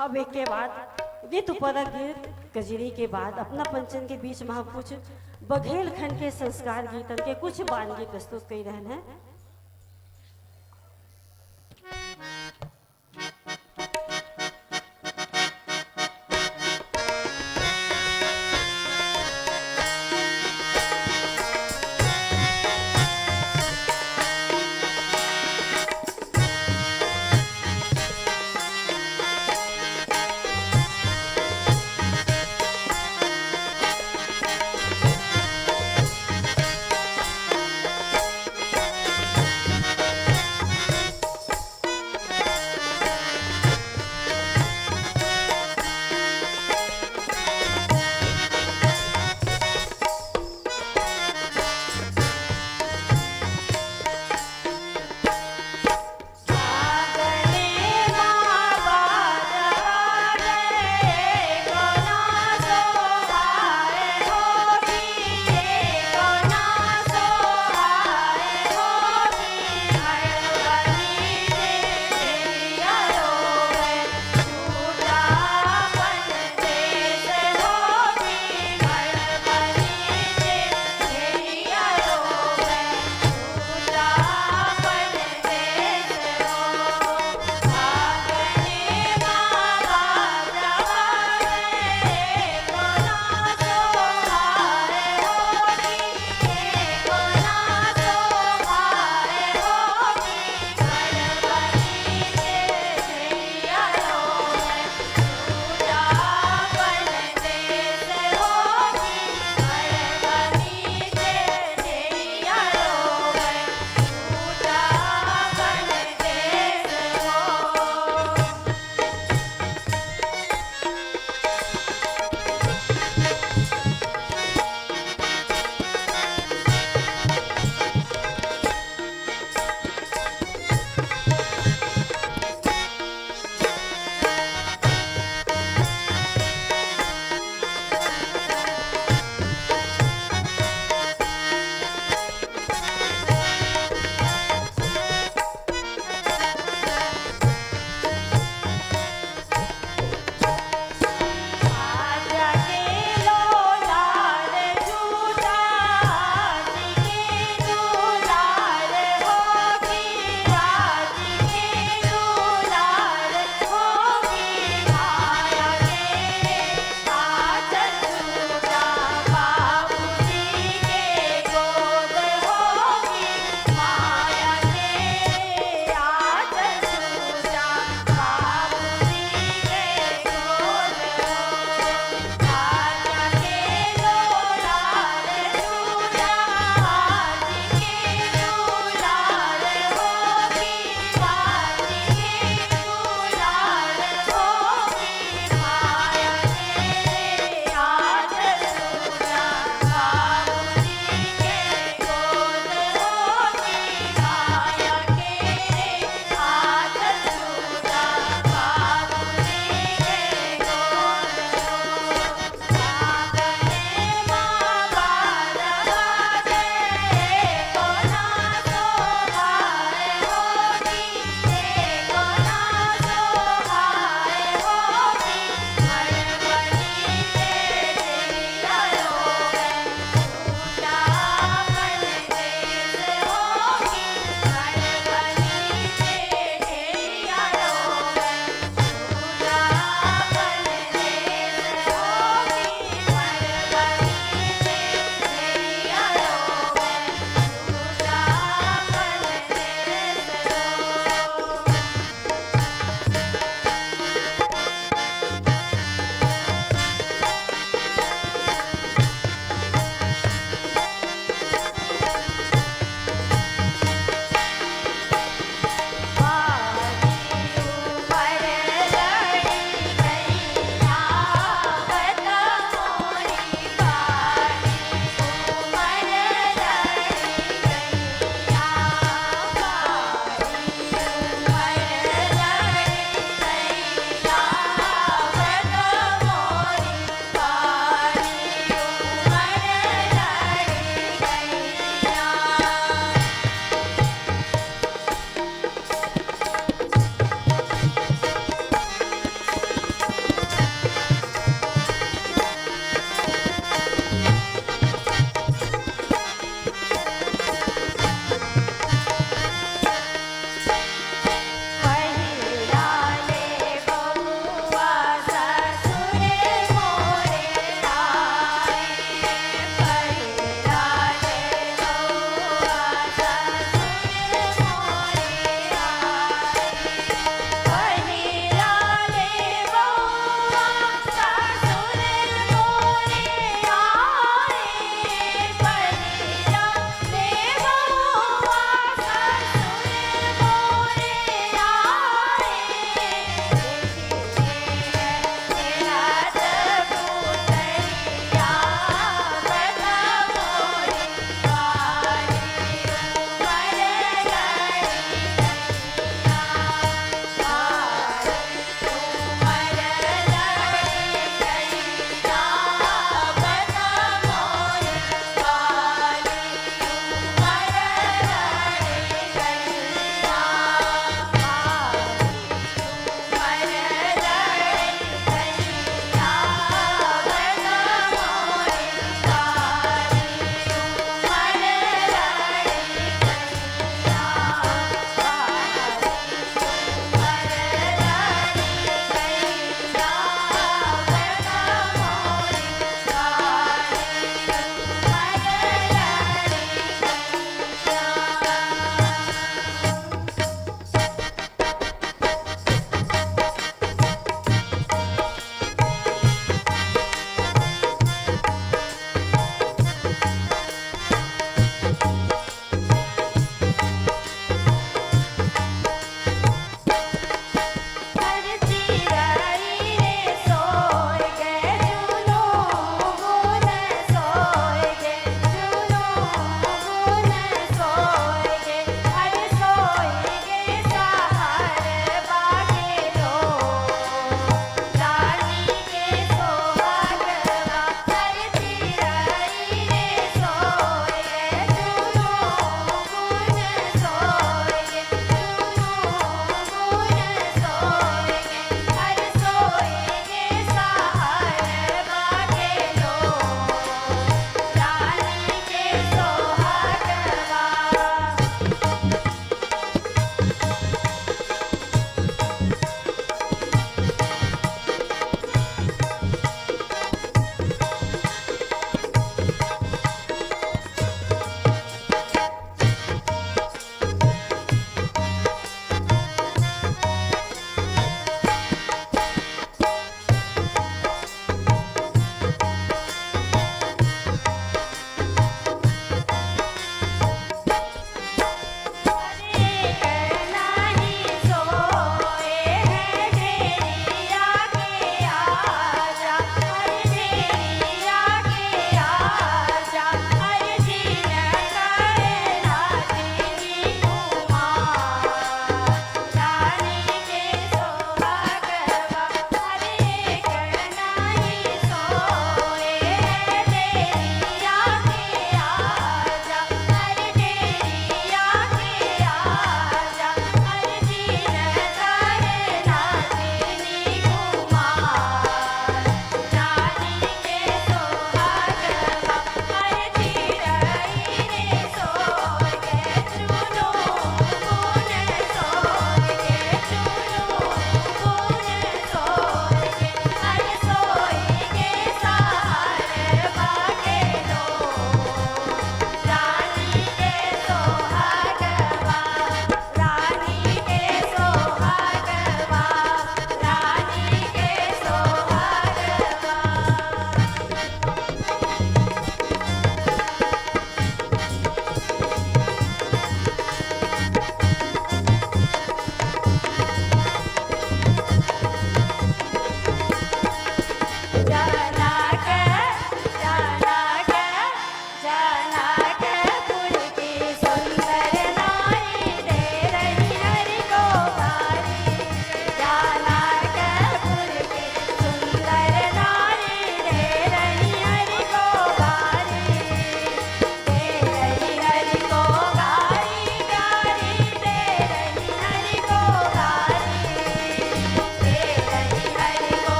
अब एक के बाद गीत पर गीत कजरी के बाद अपना पंचन के बीच में हम कुछ बघेल खंड के संस्कार गीतन के कुछ वानगी प्रस्तुत कर रहे हैं।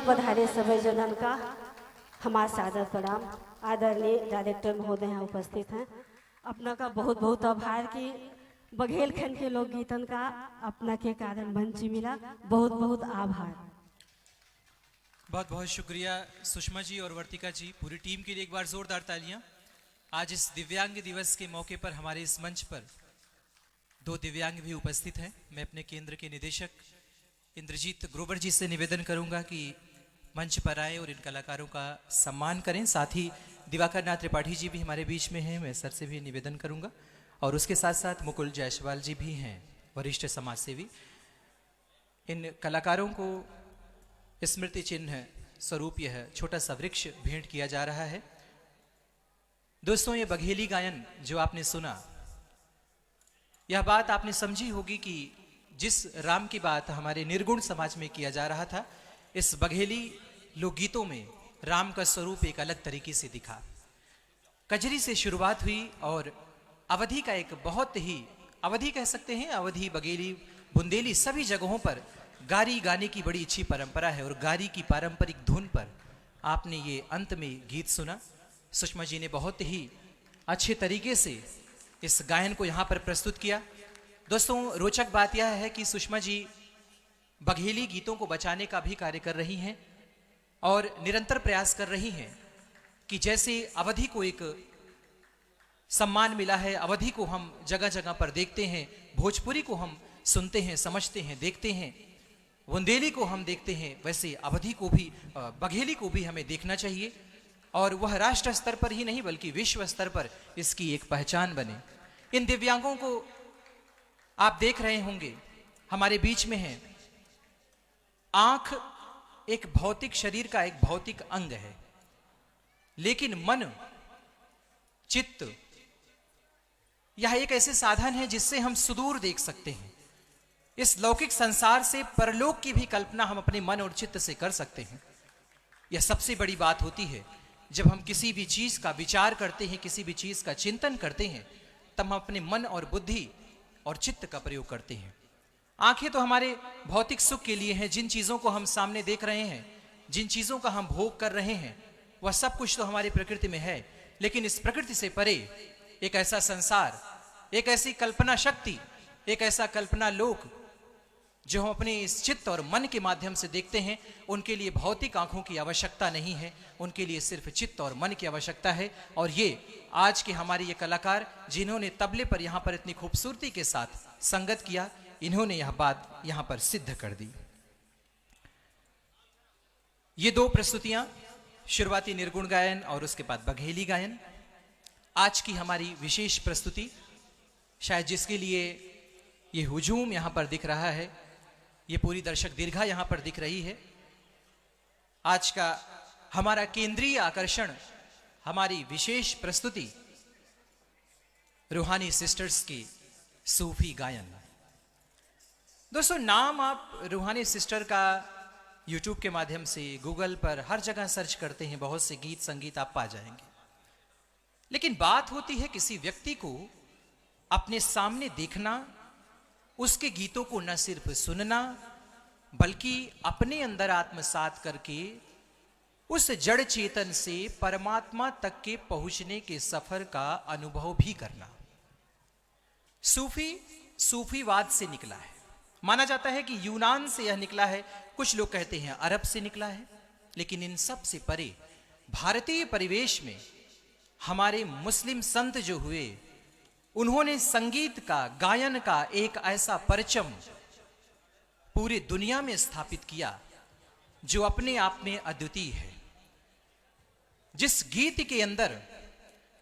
पधारे सभी जनन का हमारा सादर प्रणाम। आदरणीय डायरेक्टर महोदय यहाँ उपस्थित हैं। अपना का बहुत बहुत आभार कि बघेलखंड के लोकगीतन का अपना के कारण मंच मिला। बहुत बहुत आभार। बहुत बहुत शुक्रिया सुषमा जी और वर्तिका जी, पूरी टीम के लिए एक बार जोरदार तालियां। आज इस दिव्यांग दिवस के मौके पर हमारे इस मंच पर दो दिव्यांग भी उपस्थित हैं। मैं अपने केंद्र के निदेशक इंद्रजीत ग्रोवर जी से निवेदन करूंगा कि मंच पर आए और इन कलाकारों का सम्मान करें। साथ ही दिवाकर नाथ त्रिपाठी जी भी हमारे बीच में हैं, मैं सर से भी निवेदन करूंगा। और उसके साथ साथ मुकुल जायसवाल जी भी हैं, वरिष्ठ समाज सेवी। इन कलाकारों को स्मृति चिन्ह स्वरूप यह छोटा सा वृक्ष भेंट किया जा रहा है। दोस्तों, ये बघेली गायन जो आपने सुना, यह बात आपने समझी होगी कि जिस राम की बात हमारे निर्गुण समाज में किया जा रहा था, इस बघेली लोकगीतों में राम का स्वरूप एक अलग तरीके से दिखा। कजरी से शुरुआत हुई और अवधि का एक बहुत ही, अवधि कह सकते हैं, अवधि, बघेली, बुंदेली, सभी जगहों पर गारी गाने की बड़ी अच्छी परंपरा है। और गारी की पारंपरिक धुन पर आपने ये अंत में गीत सुना। सुषमा जी ने बहुत ही अच्छे तरीके से इस गायन को यहाँ पर प्रस्तुत किया। दोस्तों, रोचक बात यह है कि सुषमा जी बघेली गीतों को बचाने का भी कार्य कर रही हैं और निरंतर प्रयास कर रही हैं कि जैसे अवधि को एक सम्मान मिला है, अवधि को हम जगह जगह पर देखते हैं, भोजपुरी को हम सुनते हैं, समझते हैं, देखते हैं, बुंदेली को हम देखते हैं, वैसे अवधि को भी, बघेली को भी हमें देखना चाहिए और वह राष्ट्र स्तर पर ही नहीं बल्कि विश्व स्तर पर इसकी एक पहचान बने। इन दिव्यांगों को आप देख रहे होंगे, हमारे बीच में है। आंख एक भौतिक शरीर का एक भौतिक अंग है, लेकिन मन, चित्त, यह एक ऐसे साधन है जिससे हम सुदूर देख सकते हैं। इस लौकिक संसार से परलोक की भी कल्पना हम अपने मन और चित्त से कर सकते हैं। यह सबसे बड़ी बात होती है। जब हम किसी भी चीज का विचार करते हैं, किसी भी चीज का चिंतन करते हैं, तब हम अपने मन और बुद्धि और चित्त का प्रयोग करते हैं। आंखें तो हमारे भौतिक सुख के लिए हैं। जिन चीजों को हम सामने देख रहे हैं, जिन चीजों का हम भोग कर रहे हैं, वह सब कुछ तो हमारी प्रकृति में है। लेकिन इस प्रकृति से परे एक ऐसा संसार, एक ऐसी कल्पना शक्ति, एक ऐसा कल्पना लोक जो हम अपने इस चित्त और मन के माध्यम से देखते हैं, उनके लिए भौतिक आंखों की आवश्यकता नहीं है, उनके लिए सिर्फ चित्त और मन की आवश्यकता है। और ये आज के हमारे ये कलाकार जिन्होंने तबले पर यहाँ पर इतनी खूबसूरती के साथ संगत किया, इन्होंने यह बात यहाँ पर सिद्ध कर दी। ये दो प्रस्तुतियां, शुरुआती निर्गुण गायन और उसके बाद बघेली गायन, आज की हमारी विशेष प्रस्तुति, शायद जिसके लिए ये हुजूम यहाँ पर दिख रहा है, ये पूरी दर्शक दीर्घा यहां पर दिख रही है। आज का हमारा केंद्रीय आकर्षण, हमारी विशेष प्रस्तुति रूहानी सिस्टर्स की सूफी गायन। दोस्तों, नाम आप रूहानी सिस्टर का यूट्यूब के माध्यम से, गूगल पर हर जगह सर्च करते हैं, बहुत से गीत संगीत आप पा जाएंगे। लेकिन बात होती है किसी व्यक्ति को अपने सामने देखना, उसके गीतों को न सिर्फ सुनना बल्कि अपने अंदर आत्मसात करके उस जड़ चेतन से परमात्मा तक के पहुंचने के सफर का अनुभव भी करना। सूफीवाद से निकला है। माना जाता है कि यूनान से यह निकला है, कुछ लोग कहते हैं अरब से निकला है। लेकिन इन सब से परे भारतीय परिवेश में हमारे मुस्लिम संत जो हुए, उन्होंने संगीत का, गायन का एक ऐसा परचम पूरी दुनिया में स्थापित किया जो अपने आप में अद्वितीय है। जिस गीत के अंदर,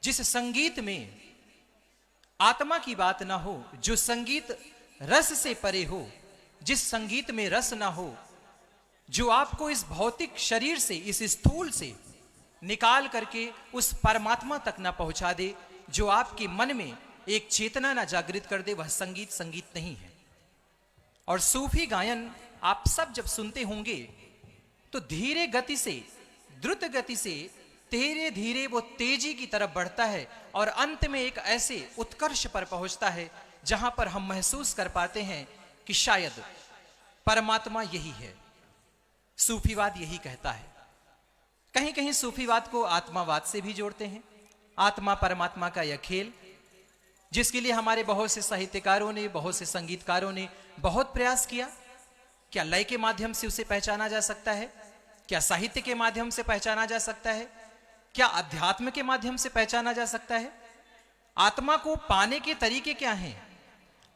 जिस संगीत में आत्मा की बात ना हो, जो संगीत रस से परे हो, जिस संगीत में रस ना हो, जो आपको इस भौतिक शरीर से, इस स्थूल से निकाल करके उस परमात्मा तक ना पहुंचा दे, जो आपके मन में एक चेतना ना जागृत कर दे, वह संगीत संगीत नहीं है। और सूफी गायन आप सब जब सुनते होंगे तो धीरे गति से, द्रुत गति से, धीरे धीरे वो तेजी की तरफ बढ़ता है और अंत में एक ऐसे उत्कर्ष पर पहुंचता है जहां पर हम महसूस कर पाते हैं कि शायद परमात्मा यही है। सूफीवाद यही कहता है। कहीं कहीं सूफीवाद को आत्मावाद से भी जोड़ते हैं। आत्मा परमात्मा का यह खेल, जिसके लिए हमारे बहुत से साहित्यकारों ने, बहुत से संगीतकारों ने बहुत प्रयास किया। क्या लय के माध्यम से उसे पहचाना जा सकता है? क्या साहित्य के माध्यम से पहचाना जा सकता है? क्या अध्यात्म के माध्यम से पहचाना जा सकता है? आत्मा को पाने के तरीके क्या हैं?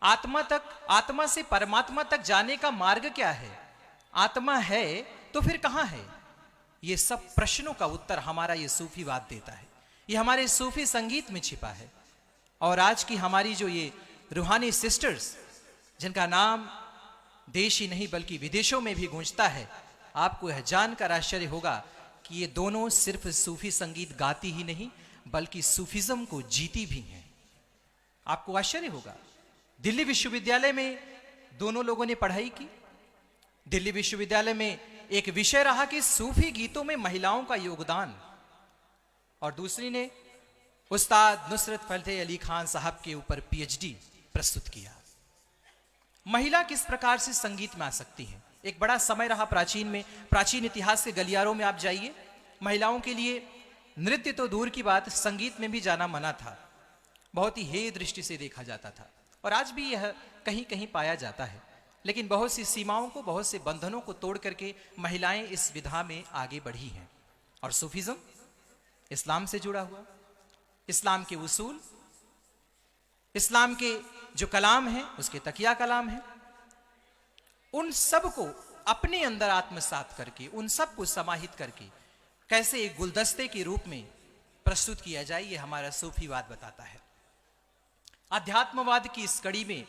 आत्मा से परमात्मा तक जाने का मार्ग क्या है? आत्मा है तो फिर कहां है? ये सब प्रश्नों का उत्तर हमारा ये सूफीवाद देता है। ये हमारे सूफी संगीत में छिपा है। और आज की हमारी जो ये रूहानी सिस्टर्स, जिनका नाम देश ही नहीं बल्कि विदेशों में भी गूंजता है, आपको यह जानकर आश्चर्य होगा कि ये दोनों सिर्फ सूफी संगीत गाती ही नहीं बल्कि सूफिज्म को जीती भी हैं। आपको आश्चर्य होगा, दिल्ली विश्वविद्यालय में दोनों लोगों ने पढ़ाई की। दिल्ली विश्वविद्यालय में एक विषय रहा कि सूफी गीतों में महिलाओं का योगदान, और दूसरी ने उस्ताद नुसरत फतेह अली खान साहब के ऊपर पीएचडी प्रस्तुत किया। महिला किस प्रकार से संगीत में आ सकती है? एक बड़ा समय रहा प्राचीन इतिहास के गलियारों में आप जाइए, महिलाओं के लिए नृत्य तो दूर की बात, संगीत में भी जाना मना था। बहुत ही हेय दृष्टि से देखा जाता था, और आज भी यह कहीं कहीं पाया जाता है। लेकिन बहुत सी सीमाओं को, बहुत से बंधनों को तोड़ करके महिलाएं इस विधा में आगे बढ़ी हैं। और सूफिज्म इस्लाम से जुड़ा हुआ, इस्लाम के उसूल, इस्लाम के जो कलाम है, उसके तकिया कलाम है, उन सब को अपने अंदर आत्मसात करके, उन सब को समाहित करके कैसे एक गुलदस्ते के रूप में प्रस्तुत किया जाए, यह हमारा सूफीवाद बताता है। आध्यात्मवाद की इस कड़ी में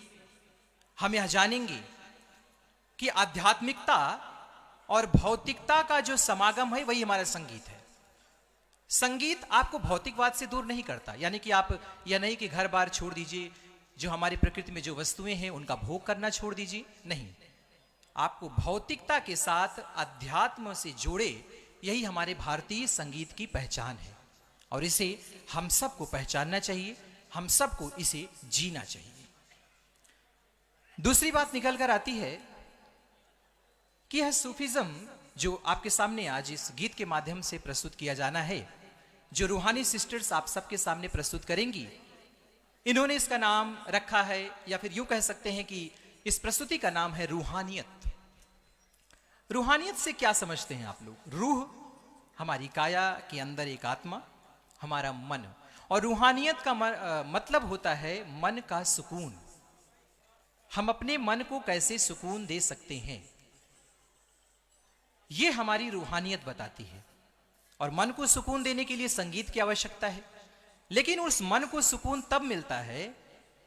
हम यह जानेंगे कि आध्यात्मिकता और भौतिकता का जो समागम है वही हमारा संगीत है। संगीत आपको भौतिकवाद से दूर नहीं करता, यानी कि आप यह नहीं कि घर बार छोड़ दीजिए, जो हमारी प्रकृति में जो वस्तुएं हैं उनका भोग करना छोड़ दीजिए, नहीं, आपको भौतिकता के साथ अध्यात्म से जोड़े, यही हमारे भारतीय संगीत की पहचान है। और इसे हम सबको पहचानना चाहिए, हम सबको इसे जीना चाहिए। दूसरी बात निकल कर आती है कि यह सूफिज्म जो आपके सामने आज इस गीत के माध्यम से प्रस्तुत किया जाना है, जो रूहानी सिस्टर्स आप सबके सामने प्रस्तुत करेंगी, इन्होंने इसका नाम रखा है, या फिर यूं कह सकते हैं कि इस प्रस्तुति का नाम है रूहानियत। रूहानियत से क्या समझते हैं आप लोग? रूह हमारी काया के अंदर एक आत्मा, हमारा मन, और रूहानियत का मतलब होता है मन का सुकून। हम अपने मन को कैसे सुकून दे सकते हैं, यह हमारी रूहानियत बताती है। और मन को सुकून देने के लिए संगीत की आवश्यकता है, लेकिन उस मन को सुकून तब मिलता है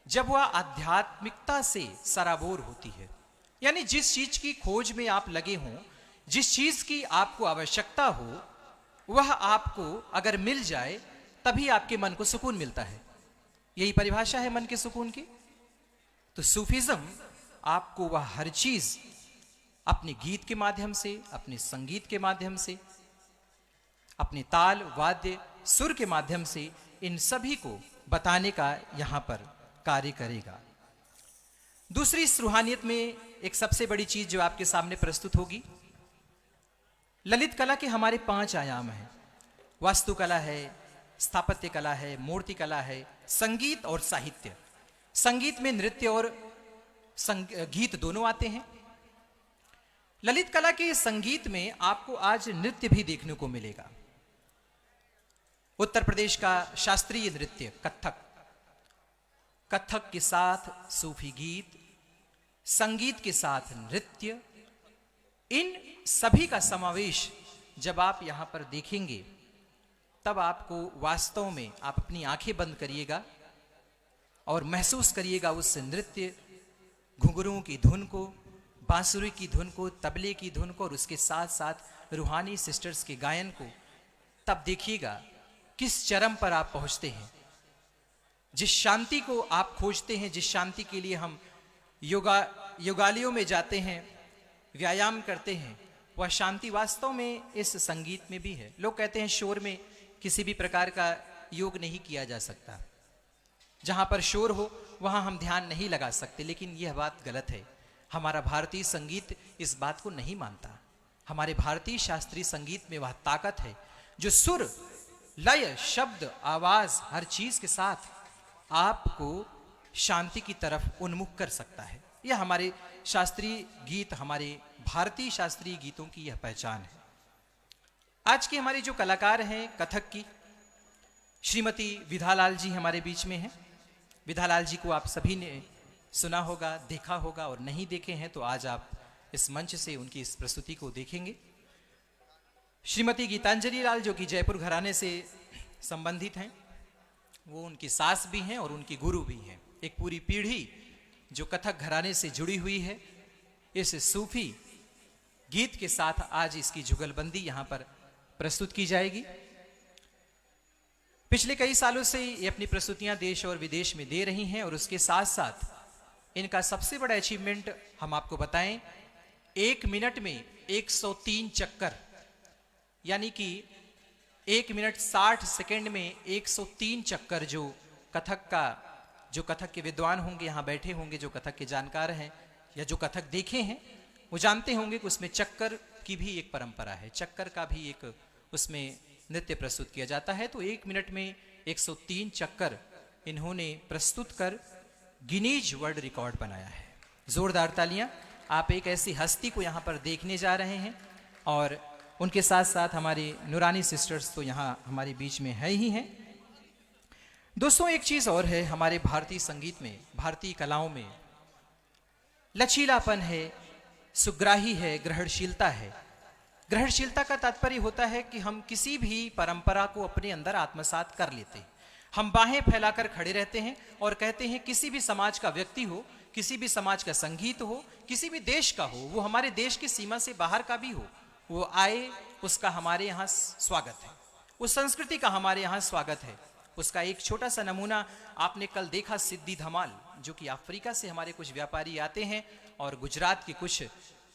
जब वह आध्यात्मिकता से सराबोर होती है। यानी जिस चीज की खोज में आप लगे हों, जिस चीज की आपको आवश्यकता हो, वह आपको अगर मिल जाए तभी आपके मन को सुकून मिलता है। यही परिभाषा है मन के सुकून की। तो सूफिज्म आपको वह हर चीज अपने गीत के माध्यम से, अपने संगीत के माध्यम से, अपने ताल, वाद्य, सुर के माध्यम से इन सभी को बताने का यहां पर कार्य करेगा। दूसरी इस रूहानियत में एक सबसे बड़ी चीज जो आपके सामने प्रस्तुत होगी, ललित कला के हमारे 5 आयाम हैं। वास्तुकला है, स्थापत्य कला है, मूर्ति कला है, संगीत और साहित्य। संगीत में नृत्य और गीत दोनों आते हैं। ललित कला के संगीत में आपको आज नृत्य भी देखने को मिलेगा। उत्तर प्रदेश का शास्त्रीय नृत्य कथक, कथक के साथ सूफी गीत, संगीत के साथ नृत्य, इन सभी का समावेश जब आप यहां पर देखेंगे तब आपको वास्तव में, आप अपनी आंखें बंद करिएगा और महसूस करिएगा उस नृत्य, घुंघरूओं की धुन को, बांसुरी की धुन को, तबले की धुन को, और उसके साथ साथ रूहानी सिस्टर्स के गायन को। तब देखिएगा किस चरम पर आप पहुंचते हैं। जिस शांति को आप खोजते हैं, जिस शांति के लिए हम योगालयों में जाते हैं, व्यायाम करते हैं, वह शांति वास्तव में इस संगीत में भी है। लोग कहते हैं शोर में किसी भी प्रकार का योग नहीं किया जा सकता, जहां पर शोर हो वहां हम ध्यान नहीं लगा सकते, लेकिन यह बात गलत है। हमारा भारतीय संगीत इस बात को नहीं मानता। हमारे भारतीय शास्त्रीय संगीत में वह ताकत है जो सुर, लय, शब्द, आवाज हर चीज के साथ आपको शांति की तरफ उन्मुख कर सकता है। यह हमारे शास्त्रीय गीत, हमारे भारतीय शास्त्रीय गीतों की यह पहचान है। आज के हमारे जो कलाकार हैं कथक की, श्रीमती विधालाल जी हमारे बीच में हैं। विधालाल जी को आप सभी ने सुना होगा, देखा होगा, और नहीं देखे हैं तो आज आप इस मंच से उनकी इस प्रस्तुति को देखेंगे। श्रीमती गीतांजलि लाल जो कि जयपुर घराने से संबंधित हैं, वो उनकी सास भी हैं और उनकी गुरु भी हैं। एक पूरी पीढ़ी जो कथक घराने से जुड़ी हुई है, इस सूफी गीत के साथ आज इसकी जुगलबंदी यहां पर प्रस्तुत की जाएगी। पिछले कई सालों से ये अपनी प्रस्तुतियां देश और विदेश में दे रही हैं और उसके साथ साथ इनका सबसे बड़ा अचीवमेंट हम आपको बताएं, 1 मिनट में 103 चक्कर, यानी कि 1 मिनट 60 सेकंड में 103 चक्कर जो कथक के विद्वान होंगे, यहाँ बैठे होंगे, जो कथक के जानकार हैं या जो कथक देखे हैं, वो जानते होंगे कि उसमें चक्कर की भी एक परंपरा है, चक्कर का भी एक उसमें नृत्य प्रस्तुत किया जाता है। तो 1 मिनट में 103 चक्कर इन्होंने प्रस्तुत कर गिनीज वर्ल्ड रिकॉर्ड बनाया है। जोरदार तालियां। आप एक ऐसी हस्ती को यहाँ पर देखने जा रहे हैं और उनके साथ साथ हमारी नूरानी सिस्टर्स तो यहाँ हमारे बीच में है ही हैं। दोस्तों, एक चीज और है हमारे भारतीय संगीत में, भारतीय कलाओं में लचीलापन है, सुग्राही है, ग्रहणशीलता है। ग्रहणशीलता का तात्पर्य होता है कि हम किसी भी परंपरा को अपने अंदर आत्मसात कर लेते हैं। हम बाहें फैलाकर खड़े रहते हैं और कहते हैं किसी भी समाज का व्यक्ति हो, किसी भी समाज का संगीत हो, किसी भी देश का हो, वो हमारे देश की सीमा से बाहर का भी हो, वो आए, उसका हमारे यहाँ स्वागत है, उस संस्कृति का हमारे यहाँ स्वागत है। उसका एक छोटा सा नमूना आपने कल देखा, सिद्धि धमाल, जो कि अफ्रीका से हमारे कुछ व्यापारी आते हैं और गुजरात के कुछ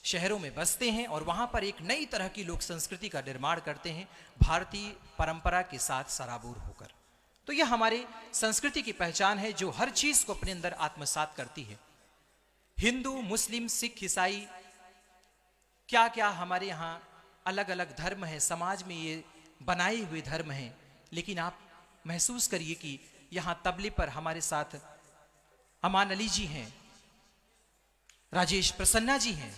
शहरों में बसते हैं और वहां पर एक नई तरह की लोक संस्कृति का निर्माण करते हैं, भारतीय परंपरा के साथ सराबोर होकर। तो यह हमारे संस्कृति की पहचान है जो हर चीज को अपने अंदर आत्मसात करती है। हिंदू, मुस्लिम, सिख, ईसाई, क्या क्या हमारे यहाँ अलग अलग धर्म है, समाज में ये बनाए हुए धर्म हैं, लेकिन आप महसूस करिए कि यहाँ तबले पर हमारे साथ अमान अली जी हैं, राजेश प्रसन्ना जी हैं,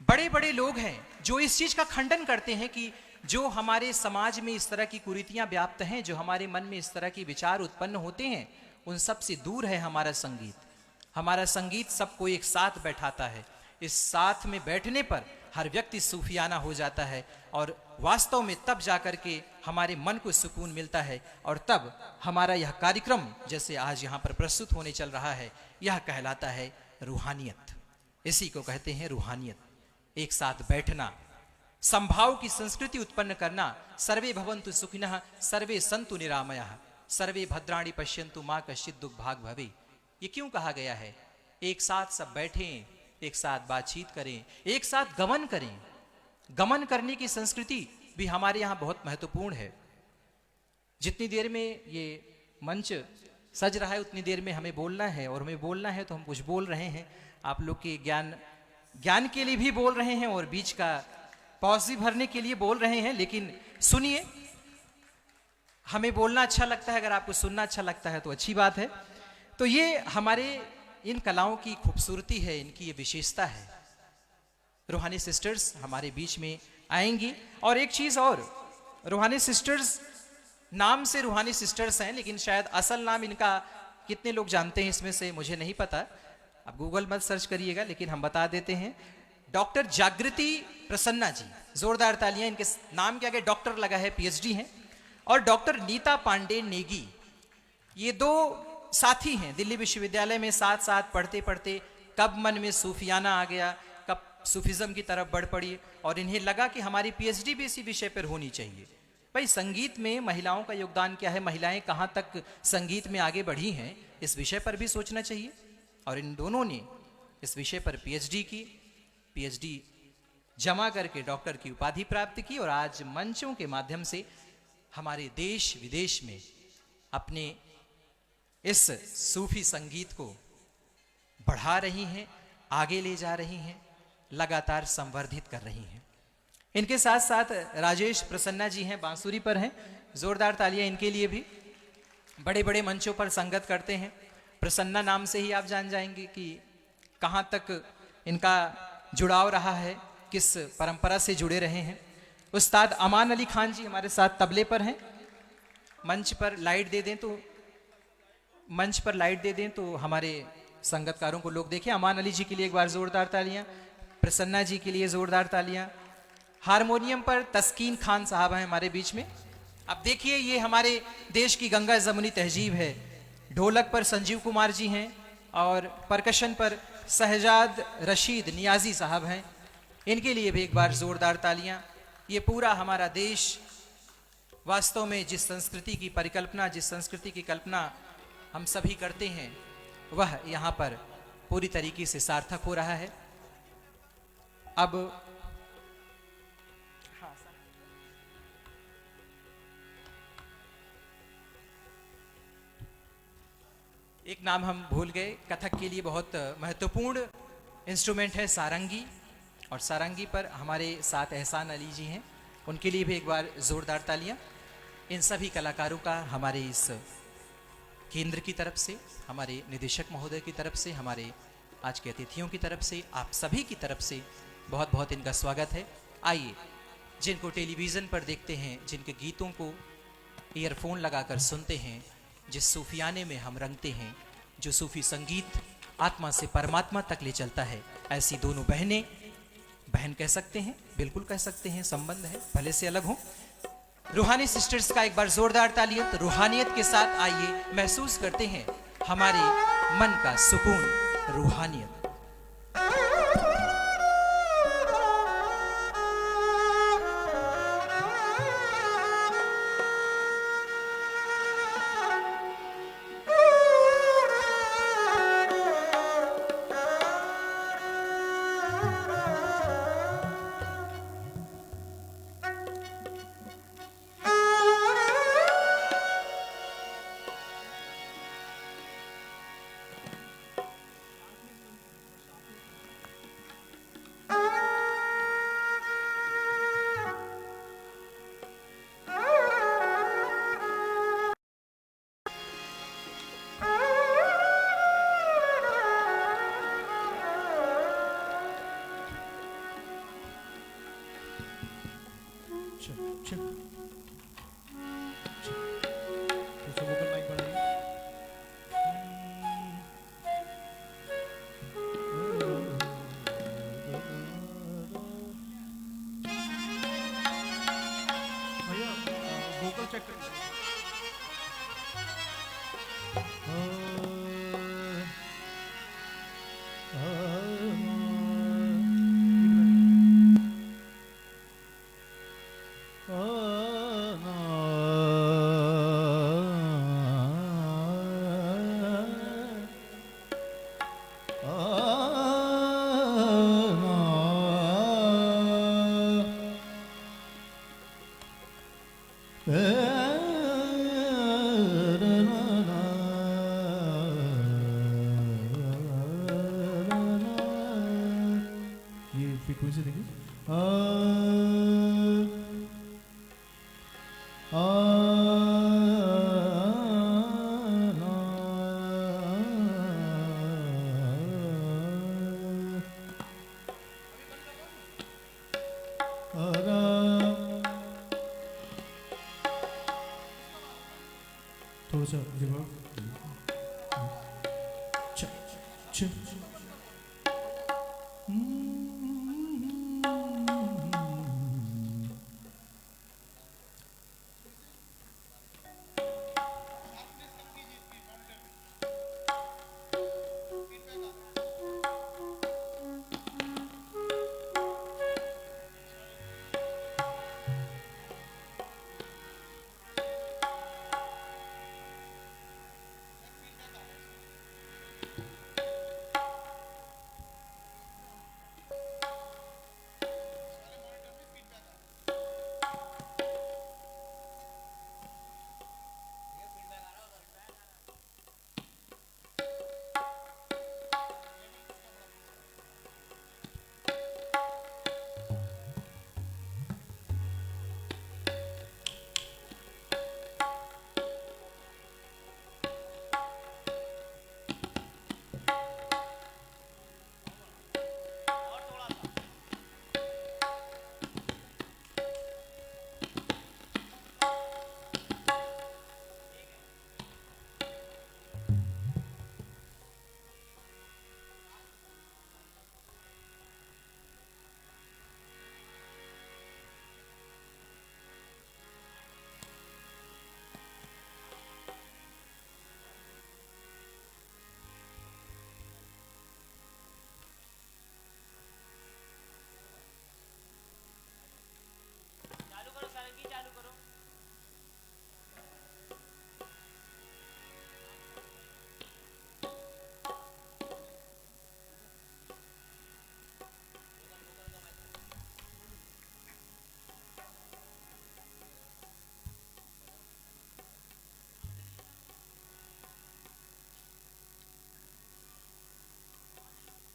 बड़े बड़े लोग हैं जो इस चीज का खंडन करते हैं कि जो हमारे समाज में इस तरह की कुरीतियां व्याप्त हैं, जो हमारे मन में इस तरह के विचार उत्पन्न होते हैं, उन सब से दूर है हमारा संगीत। हमारा संगीत सबको एक साथ बैठाता है। इस साथ में बैठने पर हर व्यक्ति सूफियाना हो जाता है और वास्तव में तब जाकर के हमारे मन को सुकून मिलता है और तब हमारा यह कार्यक्रम जैसे आज यहाँ पर प्रस्तुत होने चल रहा है, यह कहलाता है रूहानियत। इसी को कहते हैं रूहानियत। एक साथ बैठना, संभाव की संस्कृति उत्पन्न करना। सर्वे भवन्तु सुखिनः, सर्वे सन्तु निरामयः, सर्वे भद्राणि पश्यन्तु मा कश्चित् दुर्भाग् भवेत्। ये क्यों कहा गया है? एक साथ सब बैठें, एक साथ बातचीत करें, एक साथ गमन करें। गमन करने की संस्कृति भी हमारे यहाँ बहुत महत्वपूर्ण है। जितनी देर में ये मंच सज रहा है उतनी देर में हमें बोलना है, और हमें बोलना है तो हम कुछ बोल रहे हैं। आप लोग के ज्ञान के लिए भी बोल रहे हैं और बीच का पॉज भी भरने के लिए बोल रहे हैं, लेकिन सुनिए, हमें बोलना अच्छा लगता है, अगर आपको सुनना अच्छा लगता है तो अच्छी बात है। तो ये हमारे इन कलाओं की खूबसूरती है, इनकी ये विशेषता है। रूहानी सिस्टर्स हमारे बीच में आएंगी। और एक चीज और, रूहानी सिस्टर्स नाम से रूहानी सिस्टर्स हैं, लेकिन शायद असल नाम इनका कितने लोग जानते हैं इसमें से मुझे नहीं पता, आप गूगल मत सर्च करिएगा, लेकिन हम बता देते हैं। डॉक्टर जागृति प्रसन्ना जी, जोरदार तालियां इनके नाम के आगे डॉक्टर लगा है, पीएचडी हैं। और डॉक्टर नीता पांडे नेगी, ये दो साथी हैं, दिल्ली विश्वविद्यालय में साथ साथ पढ़ते पढ़ते कब मन में सूफियाना आ गया, कब सूफिज्म की तरफ बढ़ पड़ी, और इन्हें लगा कि हमारी पीएचडी भी इसी विषय पर होनी चाहिए। भाई, संगीत में महिलाओं का योगदान क्या है, महिलाएं कहाँ तक संगीत में आगे बढ़ी हैं, इस विषय पर भी सोचना चाहिए। और इन दोनों ने इस विषय पर पीएचडी की, पीएचडी जमा करके डॉक्टर की उपाधि प्राप्त की, और आज मंचों के माध्यम से हमारे देश विदेश में अपने इस सूफी संगीत को बढ़ा रही हैं, आगे ले जा रही हैं, लगातार संवर्धित कर रही हैं। इनके साथ साथ राजेश प्रसन्ना जी हैं, बांसुरी पर हैं, जोरदार तालियां इनके लिए भी। बड़े बड़े मंचों पर संगत करते हैं। प्रसन्ना नाम से ही आप जान जाएंगे कि कहाँ तक इनका जुड़ाव रहा है, किस परंपरा से जुड़े रहे हैं। उस्ताद अमान अली खान जी हमारे साथ तबले पर हैं। मंच पर लाइट दे दें तो हमारे संगतकारों को लोग देखें। अमान अली जी के लिए एक बार जोरदार तालियां, प्रसन्ना जी के लिए जोरदार तालियां। हारमोनियम पर तस्कीन खान साहब हैं हमारे बीच में। अब देखिए, ये हमारे देश की गंगा जमुनी तहजीब है। ढोलक पर संजीव कुमार जी हैं और परकशन पर शहजाद रशीद नियाजी साहब हैं। इनके लिए भी एक बार जोरदार तालियां। ये पूरा हमारा देश वास्तव में जिस संस्कृति की परिकल्पना, जिस संस्कृति की कल्पना हम सभी करते हैं, वह यहाँ पर पूरी तरीके से सार्थक हो रहा है। अब एक नाम हम भूल गए। कथक के लिए बहुत महत्वपूर्ण इंस्ट्रूमेंट है सारंगी, और सारंगी पर हमारे साथ एहसान अली जी हैं। उनके लिए भी एक बार जोरदार तालियां। इन सभी कलाकारों का हमारे इस केंद्र की तरफ से, हमारे निदेशक महोदय की तरफ से, हमारे आज के अतिथियों की तरफ से, आप सभी की तरफ से बहुत बहुत इनका स्वागत है। आइए, जिनको टेलीविज़न पर देखते हैं, जिनके गीतों को ईयरफोन लगाकर सुनते हैं, जिस सूफियाने में हम रंगते हैं, जो सूफी संगीत आत्मा से परमात्मा तक ले चलता है, ऐसी दोनों बहनें, बहन कह सकते हैं, बिल्कुल कह सकते हैं, संबंध है, भले से अलग हो। रूहानी सिस्टर्स का एक बार जोरदार तालियां। तो रूहानियत के साथ आइए महसूस करते हैं हमारे मन का सुकून, रूहानियत।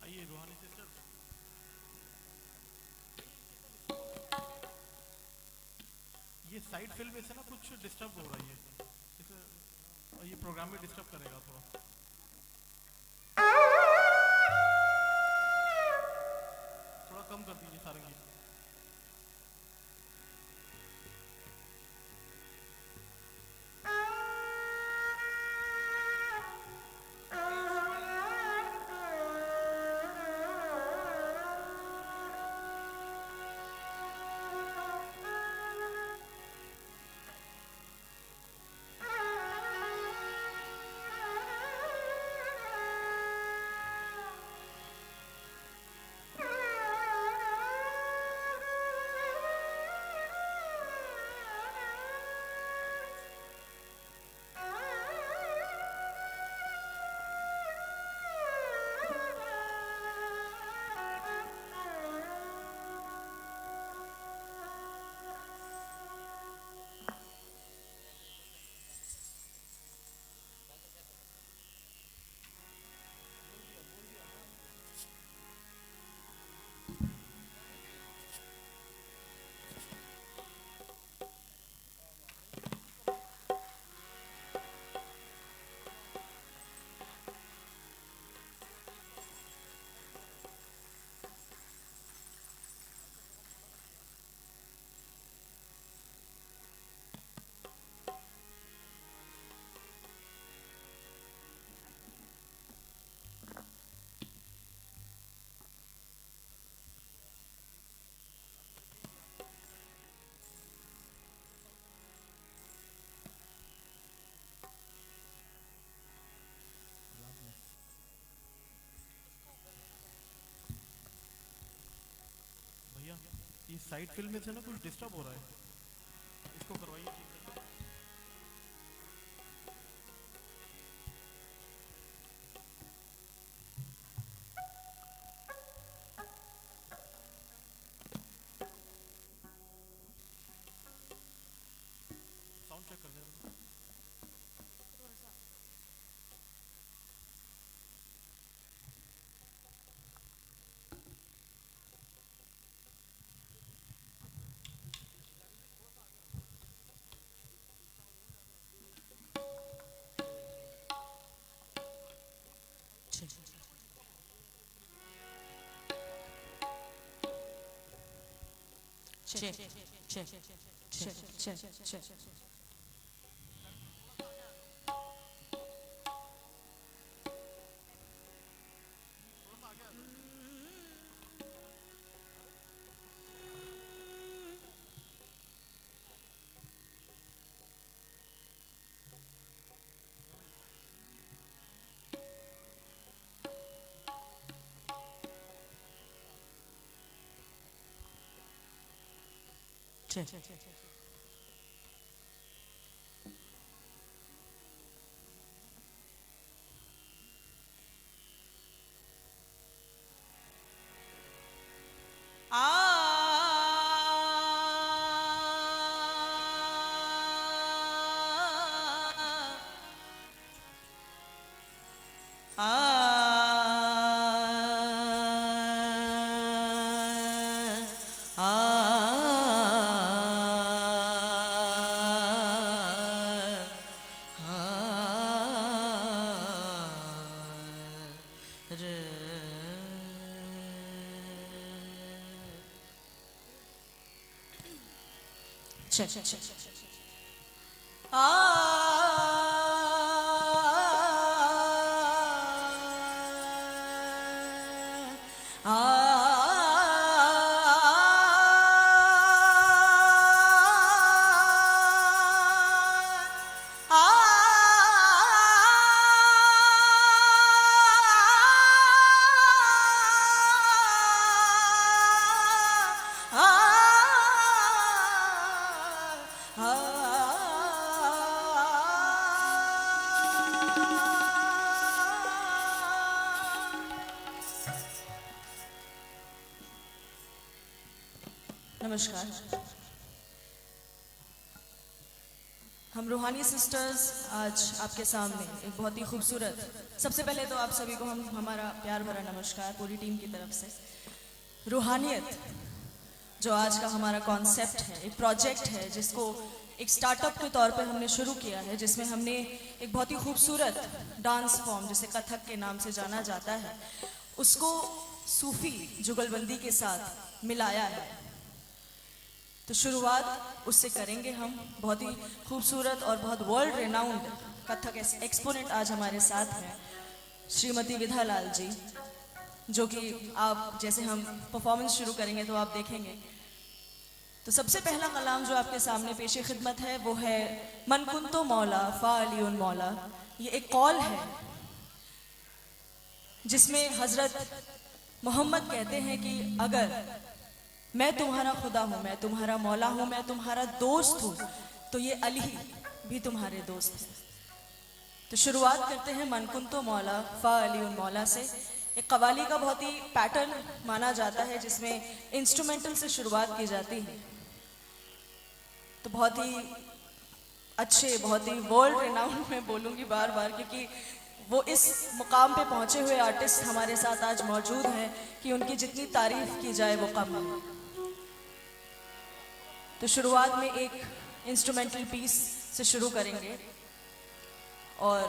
आइए रूहानी सिस्टर। ये साइड फिल्म में से ना कुछ डिस्टर्ब हो रही है, ये प्रोग्राम में डिस्टर्ब करेगा थोड़ा। थोड़ा कम कर दीजिए सारंगी। भैया ये साइड फिल्म में से ना कुछ डिस्टर्ब हो रहा है, इसको करवाइए ठीक है। साउंड चेक कर लेना। check, check, check, check, check. Check. Check, check, check. नमस्कार। हम रूहानी सिस्टर्स आज आपके सामने एक बहुत ही खूबसूरत, सबसे पहले तो आप सभी को हमारा प्यार भरा नमस्कार पूरी टीम की तरफ से। रूहानियत जो आज का हमारा कॉन्सेप्ट है, एक प्रोजेक्ट है जिसको एक स्टार्टअप के तौर पे हमने शुरू किया है, जिसमें हमने एक बहुत ही खूबसूरत डांस फॉर्म जिसे कथक के नाम से जाना जाता है, उसको सूफी जुगलबंदी के साथ मिलाया है। तो शुरुआत उससे करेंगे हम। बहुत ही खूबसूरत और बहुत वर्ल्ड रेनाउंड कथक एक्सपोनेंट आज हमारे साथ हैं श्रीमती विधा लाल जी, जो कि आप जैसे हम परफॉर्मेंस शुरू करेंगे तो आप देखेंगे। तो सबसे पहला कलाम जो आपके सामने पेशे खिदमत है वो है मन कुंतो मौला फा अलीउन मौला। ये एक कॉल है जिसमें हजरत मोहम्मद कहते हैं कि अगर मैं तुम्हारा खुदा हूं, मैं तुम्हारा मौला हूं, मैं तुम्हारा दोस्त हूं, तो ये अली भी तुम्हारे दोस्त हैं। तो शुरुआत करते हैं मन कुंतो मौला फा अलीउन मौला से। एक कवाली का बहुत ही पैटर्न माना जाता है जिसमें इंस्ट्रूमेंटल से शुरुआत की जाती है। तो बहुत ही अच्छे, बहुत ही वर्ल्ड रेनाउंड में बोलूँगी बार बार, क्योंकि वो इस मुकाम पे पहुँचे हुए आर्टिस्ट हमारे साथ आज मौजूद हैं कि उनकी जितनी तारीफ की जाए वो कम है। तो शुरुआत में एक इंस्ट्रूमेंटल पीस से शुरू करेंगे और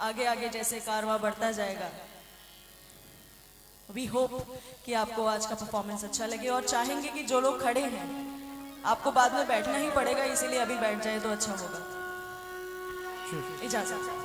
आगे आगे जैसे कारवां बढ़ता जाएगा, वी होप कि आपको आज का परफॉर्मेंस अच्छा लगे और चाहेंगे कि जो लोग खड़े हैं, आपको बाद में बैठना ही पड़ेगा, इसीलिए अभी बैठ जाए तो अच्छा होगा। इजाजत।